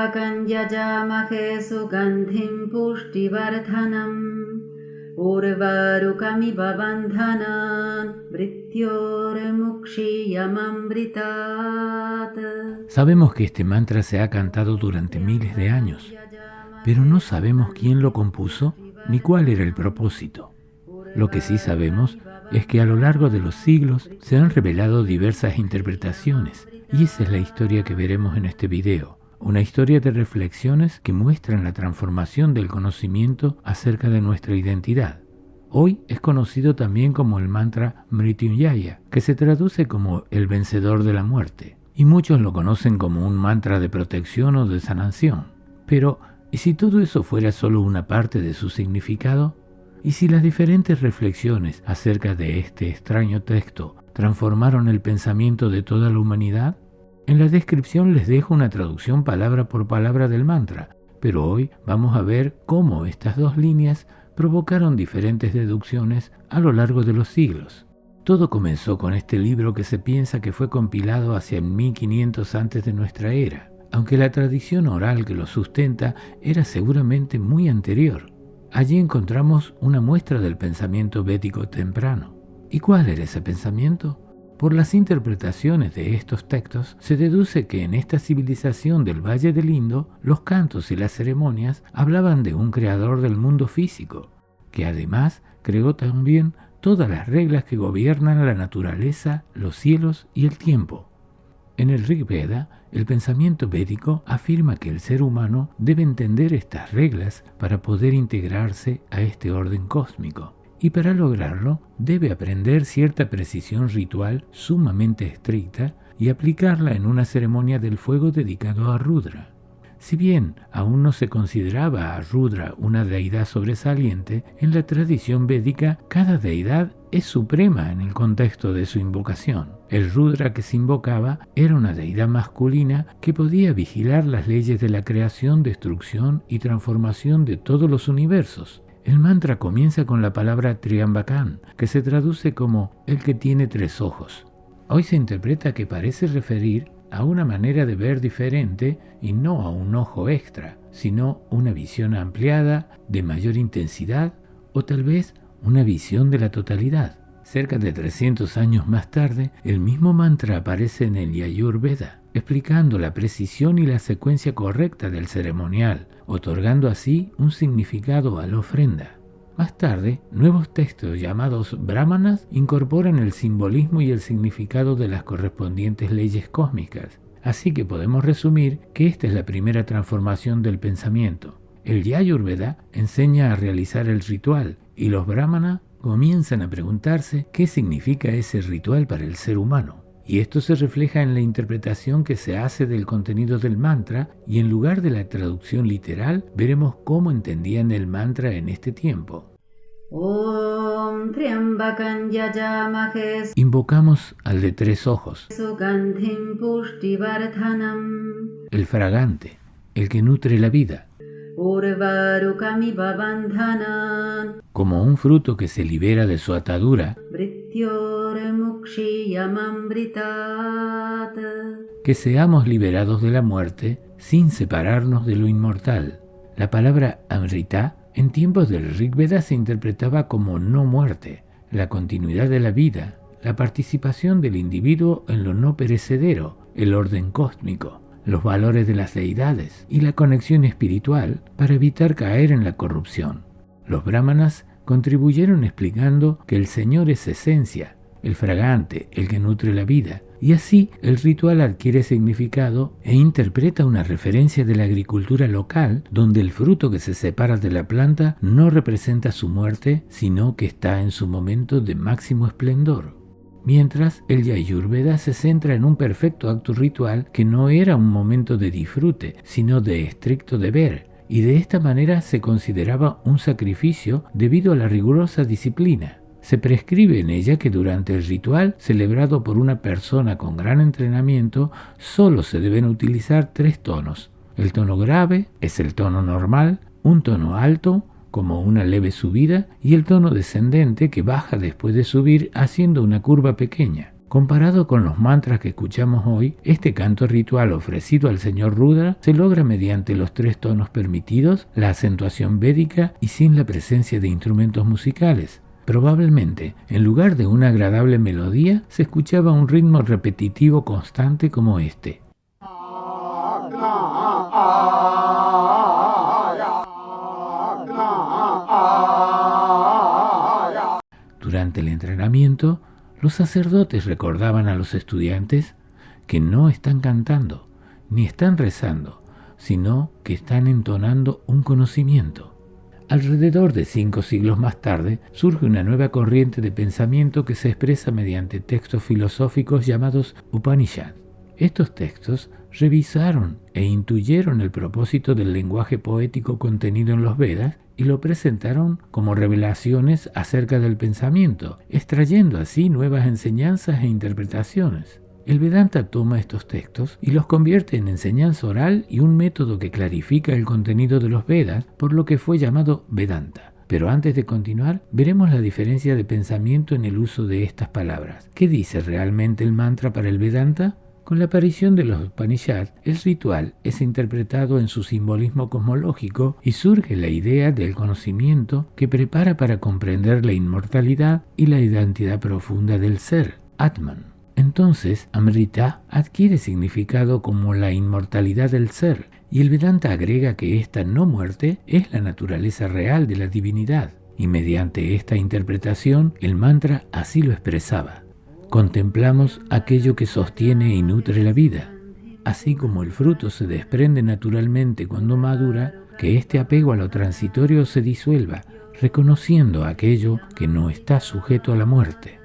त्र्यम्बकं यजामहे सुगन्धिं पुष्टिवर्धनम् उर्वारुकमिव बन्धनान् मृत्योर्मुक्षीयममृतात्. Sabemos que este mantra se ha cantado durante miles de años, pero no sabemos quién lo compuso ni cuál era el propósito. Lo que sí sabemos es que a lo largo de los siglos se han revelado diversas interpretaciones, y esa es la historia que veremos en este video. Una historia de reflexiones que muestran la transformación del conocimiento acerca de nuestra identidad. Hoy es conocido también como el mantra Mrityunjaya, que se traduce como el vencedor de la muerte, y muchos lo conocen como un mantra de protección o de sanación. Pero, ¿y si todo eso fuera solo una parte de su significado? ¿Y si las diferentes reflexiones acerca de este extraño texto transformaron el pensamiento de toda la humanidad? En la descripción les dejo una traducción palabra por palabra del mantra, pero hoy vamos a ver cómo estas dos líneas provocaron diferentes deducciones a lo largo de los siglos. Todo comenzó con este libro que se piensa que fue compilado hacia 1500 antes de nuestra era, aunque la tradición oral que lo sustenta era seguramente muy anterior. Allí encontramos una muestra del pensamiento védico temprano. ¿Y cuál era ese pensamiento? Por las interpretaciones de estos textos se deduce que en esta civilización del Valle del Indo, los cantos y las ceremonias hablaban de un creador del mundo físico, que además creó también todas las reglas que gobiernan la naturaleza, los cielos y el tiempo. En el Rig Veda, el pensamiento védico afirma que el ser humano debe entender estas reglas para poder integrarse a este orden cósmico. Y para lograrlo, debe aprender cierta precisión ritual sumamente estricta y aplicarla en una ceremonia del fuego dedicado a Rudra. Si bien aún no se consideraba a Rudra una deidad sobresaliente, en la tradición védica cada deidad es suprema en el contexto de su invocación. El Rudra que se invocaba era una deidad masculina que podía vigilar las leyes de la creación, destrucción y transformación de todos los universos. El mantra comienza con la palabra Triambakan, que se traduce como el que tiene tres ojos. Hoy se interpreta que parece referir a una manera de ver diferente y no a un ojo extra, sino una visión ampliada, de mayor intensidad o tal vez una visión de la totalidad. Cerca de 300 años más tarde, el mismo mantra aparece en el Yajur-veda, explicando la precisión y la secuencia correcta del ceremonial, otorgando así un significado a la ofrenda. Más tarde, nuevos textos llamados brahmanas incorporan el simbolismo y el significado de las correspondientes leyes cósmicas. Así que podemos resumir que esta es la primera transformación del pensamiento. El Yajur-veda enseña a realizar el ritual y los brahmanas comienzan a preguntarse qué significa ese ritual para el ser humano. Y esto se refleja en la interpretación que se hace del contenido del mantra, y en lugar de la traducción literal, veremos cómo entendían el mantra en este tiempo. Om Triambakan yajamahe Invocamos al de tres ojos, sugandhim pushtivardhanam, el fragante, el que nutre la vida, urvarukamiva bandhanan, como un fruto que se libera de su atadura, mrityurmukshiyamamritat, que seamos liberados de la muerte sin separarnos de lo inmortal. La palabra Amrita en tiempos del Rig Veda se interpretaba como no muerte, la continuidad de la vida, la participación del individuo en lo no perecedero, el orden cósmico, los valores de las deidades y la conexión espiritual para evitar caer en la corrupción. Los brahmanas contribuyeron explicando que el Señor es esencia, el fragante, el que nutre la vida, y así el ritual adquiere significado e interpreta una referencia de la agricultura local, donde el fruto que se separa de la planta no representa su muerte, sino que está en su momento de máximo esplendor. Mientras, el Yajur-veda se centra en un perfecto acto ritual que no era un momento de disfrute, sino de estricto deber, y de esta manera se consideraba un sacrificio debido a la rigurosa disciplina. Se prescribe en ella que durante el ritual celebrado por una persona con gran entrenamiento solo se deben utilizar 3 tonos. El tono grave es el tono normal, un tono alto como una leve subida y el tono descendente que baja después de subir haciendo una curva pequeña. Comparado con los mantras que escuchamos hoy, este canto ritual ofrecido al señor Rudra se logra mediante los 3 tonos permitidos, la acentuación védica y sin la presencia de instrumentos musicales. Probablemente, en lugar de una agradable melodía, se escuchaba un ritmo repetitivo constante como este. Durante el entrenamiento, los sacerdotes recordaban a los estudiantes que no están cantando, ni están rezando, sino que están entonando un conocimiento. Alrededor de 5 siglos más tarde, surge una nueva corriente de pensamiento que se expresa mediante textos filosóficos llamados Upanishad. Estos textos revisaron e intuyeron el propósito del lenguaje poético contenido en los Vedas y lo presentaron como revelaciones acerca del pensamiento, extrayendo así nuevas enseñanzas e interpretaciones. El Vedanta toma estos textos y los convierte en enseñanza oral y un método que clarifica el contenido de los Vedas, por lo que fue llamado Vedanta. Pero antes de continuar, veremos la diferencia de pensamiento en el uso de estas palabras. ¿Qué dice realmente el mantra para el Vedanta? Con la aparición de los Upanishad, el ritual es interpretado en su simbolismo cosmológico y surge la idea del conocimiento que prepara para comprender la inmortalidad y la identidad profunda del ser, Atman. Entonces, Amrita adquiere significado como la inmortalidad del ser, y el Vedanta agrega que esta no muerte es la naturaleza real de la divinidad, y mediante esta interpretación el mantra así lo expresaba. Contemplamos aquello que sostiene y nutre la vida. Así como el fruto se desprende naturalmente cuando madura, que este apego a lo transitorio se disuelva, reconociendo aquello que no está sujeto a la muerte.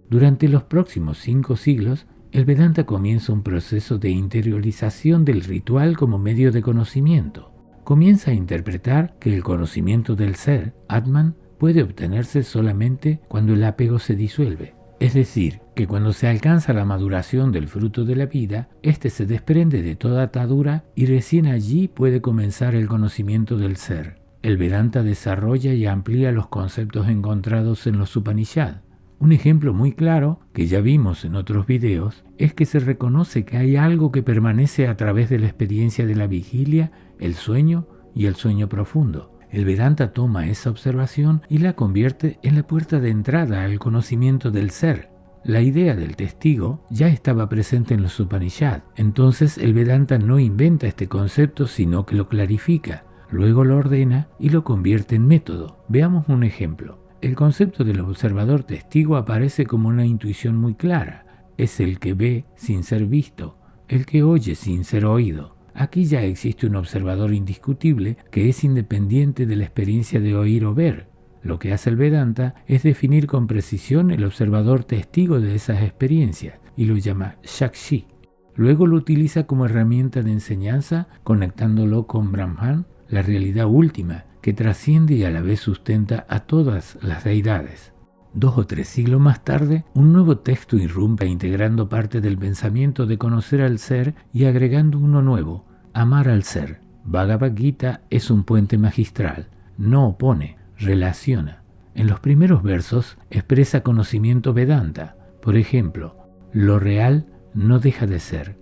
Durante los próximos 5 siglos, el Vedanta comienza un proceso de interiorización del ritual como medio de conocimiento. Comienza a interpretar que el conocimiento del ser, Atman, puede obtenerse solamente cuando el apego se disuelve. Es decir, que cuando se alcanza la maduración del fruto de la vida, éste se desprende de toda atadura y recién allí puede comenzar el conocimiento del ser. El Vedanta desarrolla y amplía los conceptos encontrados en los Upanishad. Un ejemplo muy claro, que ya vimos en otros videos, es que se reconoce que hay algo que permanece a través de la experiencia de la vigilia, el sueño y el sueño profundo. El Vedanta toma esa observación y la convierte en la puerta de entrada al conocimiento del ser. La idea del testigo ya estaba presente en los Upanishad, entonces el Vedanta no inventa este concepto sino que lo clarifica, luego lo ordena y lo convierte en método. Veamos un ejemplo. El concepto del observador testigo aparece como una intuición muy clara. Es el que ve sin ser visto, el que oye sin ser oído. Aquí ya existe un observador indiscutible que es independiente de la experiencia de oír o ver. Lo que hace el Vedanta es definir con precisión el observador testigo de esas experiencias y lo llama Shakshi. Luego lo utiliza como herramienta de enseñanza conectándolo con Brahman, la realidad última, que trasciende y a la vez sustenta a todas las deidades. 2 o 3 siglos más tarde, un nuevo texto irrumpe integrando parte del pensamiento de conocer al ser y agregando uno nuevo, amar al ser. Bhagavad Gita es un puente magistral, no opone, relaciona. En los primeros versos expresa conocimiento Vedanta. Por ejemplo, lo real no deja de ser.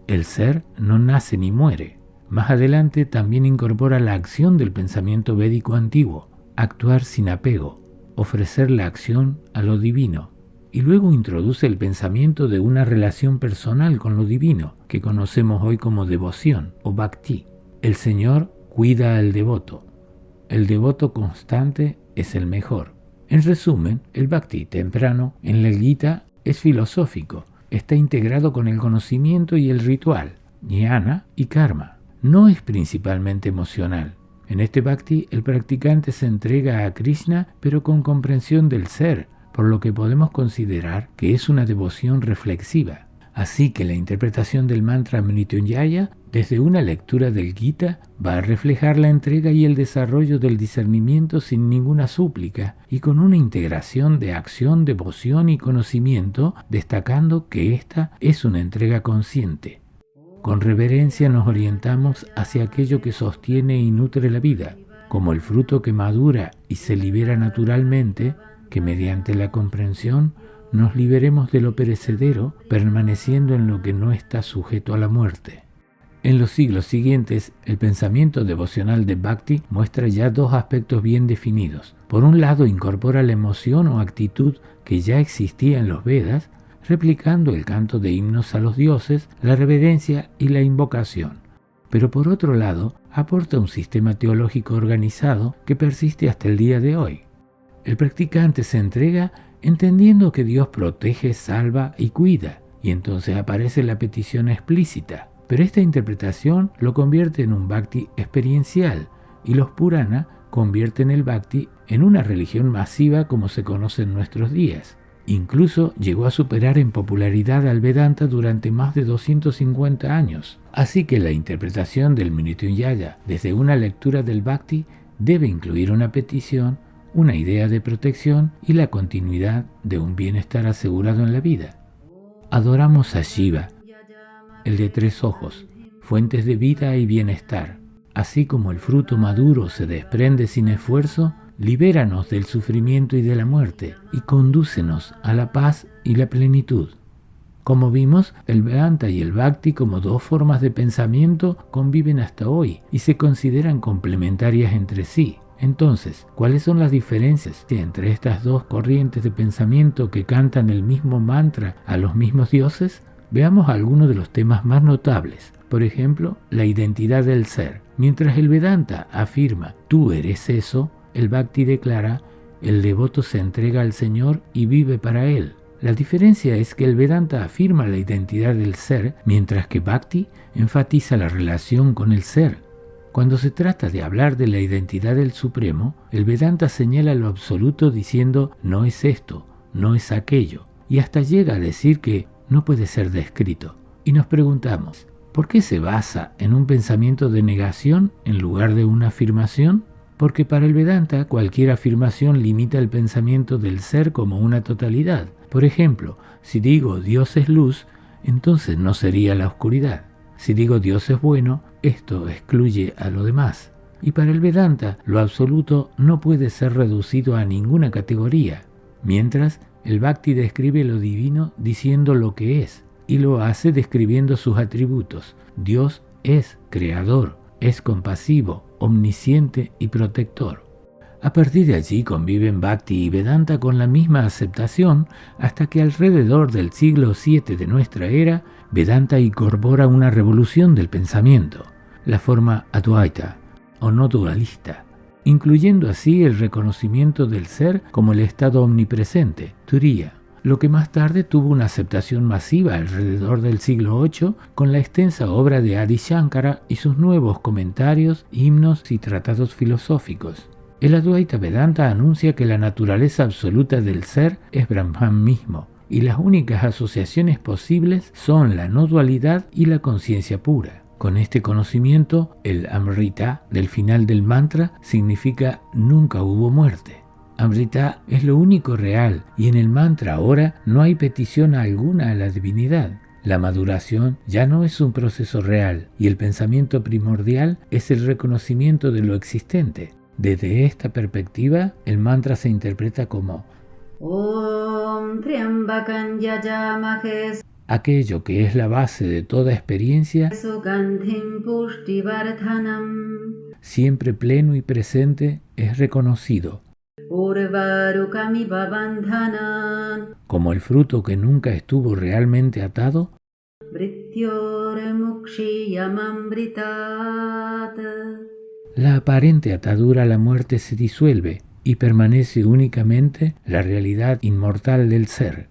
El ser no nace ni muere. Más adelante también incorpora la acción del pensamiento védico antiguo, actuar sin apego, ofrecer la acción a lo divino, y luego introduce el pensamiento de una relación personal con lo divino, que conocemos hoy como devoción o bhakti. El Señor cuida al devoto. El devoto constante es el mejor. En resumen, el bhakti temprano en la Gita es filosófico, está integrado con el conocimiento y el ritual, jnana y karma. No es principalmente emocional. En este bhakti, el practicante se entrega a Krishna, pero con comprensión del ser, por lo que podemos considerar que es una devoción reflexiva. Así que la interpretación del mantra Mrityunjaya, desde una lectura del Gita, va a reflejar la entrega y el desarrollo del discernimiento sin ninguna súplica y con una integración de acción, devoción y conocimiento, destacando que esta es una entrega consciente. Con reverencia nos orientamos hacia aquello que sostiene y nutre la vida, como el fruto que madura y se libera naturalmente, que mediante la comprensión nos liberemos de lo perecedero, permaneciendo en lo que no está sujeto a la muerte. En los siglos siguientes, el pensamiento devocional de Bhakti muestra ya dos aspectos bien definidos. Por un lado, incorpora la emoción o actitud que ya existía en los Vedas, replicando el canto de himnos a los dioses, la reverencia y la invocación. Pero por otro lado, aporta un sistema teológico organizado que persiste hasta el día de hoy. El practicante se entrega entendiendo que Dios protege, salva y cuida, y entonces aparece la petición explícita. Pero esta interpretación lo convierte en un Bhakti experiencial, y los Purana convierten el Bhakti en una religión masiva como se conoce en nuestros días. Incluso llegó a superar en popularidad al Vedanta durante más de 250 años. Así que la interpretación del Mrityunjaya desde una lectura del Bhakti debe incluir una petición, una idea de protección y la continuidad de un bienestar asegurado en la vida. Adoramos a Shiva, el de tres ojos, fuentes de vida y bienestar. Así como el fruto maduro se desprende sin esfuerzo, libéranos del sufrimiento y de la muerte y condúcenos a la paz y la plenitud. Como vimos, el Vedanta y el Bhakti como dos formas de pensamiento conviven hasta hoy y se consideran complementarias entre sí. Entonces, ¿cuáles son las diferencias entre estas dos corrientes de pensamiento que cantan el mismo mantra a los mismos dioses? Veamos algunos de los temas más notables. Por ejemplo, la identidad del ser. Mientras el Vedanta afirma, tú eres eso, el Bhakti declara, el devoto se entrega al Señor y vive para Él. La diferencia es que el Vedanta afirma la identidad del ser, mientras que Bhakti enfatiza la relación con el ser. Cuando se trata de hablar de la identidad del Supremo, el Vedanta señala lo absoluto diciendo no es esto, no es aquello, y hasta llega a decir que no puede ser descrito. Y nos preguntamos, ¿por qué se basa en un pensamiento de negación en lugar de una afirmación? Porque para el Vedanta cualquier afirmación limita el pensamiento del ser como una totalidad. Por ejemplo, si digo Dios es luz, entonces no sería la oscuridad. Si digo Dios es bueno, esto excluye a lo demás. Y para el Vedanta, lo absoluto no puede ser reducido a ninguna categoría, mientras el Bhakti describe lo divino diciendo lo que es, y lo hace describiendo sus atributos. Dios es creador, es compasivo, omnisciente y protector. A partir de allí conviven Bhakti y Vedanta con la misma aceptación hasta que alrededor del siglo VII de nuestra era, Vedanta incorpora una revolución del pensamiento, la forma Advaita o no dualista, incluyendo así el reconocimiento del ser como el estado omnipresente, Turiya, lo que más tarde tuvo una aceptación masiva alrededor del siglo VIII con la extensa obra de Adi Shankara y sus nuevos comentarios, himnos y tratados filosóficos. El Advaita Vedanta anuncia que la naturaleza absoluta del ser es Brahman mismo, y las únicas asociaciones posibles son la no dualidad y la conciencia pura. Con este conocimiento, el Amrita del final del mantra significa nunca hubo muerte. Amrita es lo único real y en el mantra ahora no hay petición alguna a la divinidad. La maduración ya no es un proceso real y el pensamiento primordial es el reconocimiento de lo existente. Desde esta perspectiva, el mantra se interpreta como Om Triambakam Yajamahe aquello que es la base de toda experiencia, Sugandhim Pushtivardhanam siempre pleno y presente, es reconocido Urvarukamiva Bandhanan como el fruto que nunca estuvo realmente atado, Vrittyormukshiyamambritat. la aparente atadura a la muerte se disuelve y permanece únicamente la realidad inmortal del ser.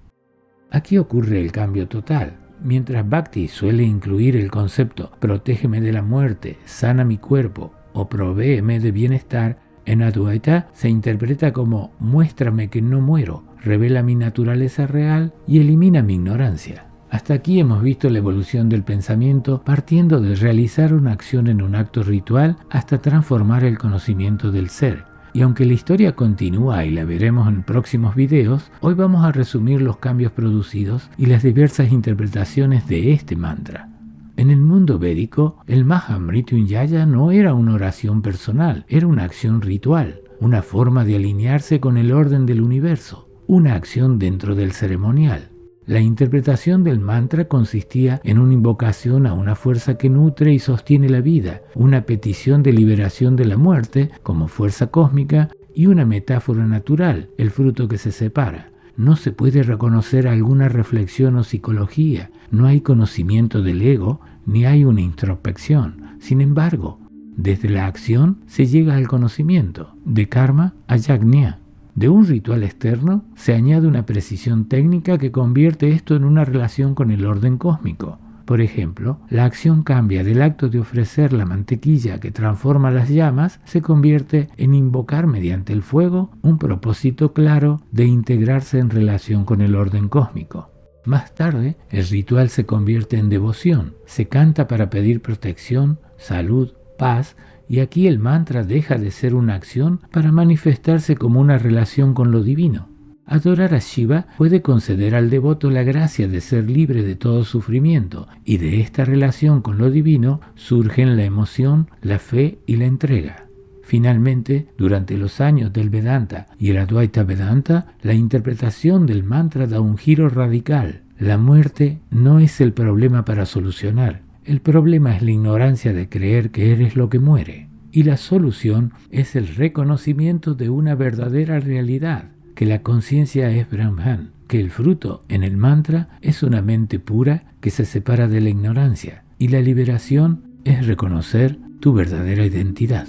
Aquí ocurre el cambio total. Mientras Bhakti suele incluir el concepto protégeme de la muerte, sana mi cuerpo o provéeme de bienestar, en Advaita se interpreta como muéstrame que no muero, revela mi naturaleza real y elimina mi ignorancia. Hasta aquí hemos visto la evolución del pensamiento partiendo de realizar una acción en un acto ritual hasta transformar el conocimiento del ser. Y aunque la historia continúa y la veremos en próximos videos, hoy vamos a resumir los cambios producidos y las diversas interpretaciones de este mantra. En el mundo védico, el Maha Mrityunjaya no era una oración personal, era una acción ritual, una forma de alinearse con el orden del universo. una acción dentro del ceremonial. La interpretación del mantra consistía en una invocación a una fuerza que nutre y sostiene la vida, una petición de liberación de la muerte como fuerza cósmica y una metáfora natural, el fruto que se separa. No se puede reconocer alguna reflexión o psicología, no hay conocimiento del ego, ni hay una introspección. Sin embargo, desde la acción se llega al conocimiento, de karma a yajna. De un ritual externo se añade una precisión técnica que convierte esto en una relación con el orden cósmico. Por ejemplo, la acción cambia del acto de ofrecer la mantequilla que transforma las llamas, se convierte en invocar mediante el fuego un propósito claro de integrarse en relación con el orden cósmico. Más tarde, el ritual se convierte en devoción, se canta para pedir protección, salud, paz, y aquí el mantra deja de ser una acción para manifestarse como una relación con lo divino. Adorar a Shiva puede conceder al devoto la gracia de ser libre de todo sufrimiento, y de esta relación con lo divino surgen la emoción, la fe y la entrega. Finalmente, durante los años del Vedanta y el Advaita Vedanta, la interpretación del mantra da un giro radical. La muerte no es el problema para solucionar. El problema es la ignorancia de creer que eres lo que muere. Y la solución es el reconocimiento de una verdadera realidad, que la conciencia es Brahman, que el fruto en el mantra es una mente pura que se separa de la ignorancia, y la liberación es reconocer tu verdadera identidad.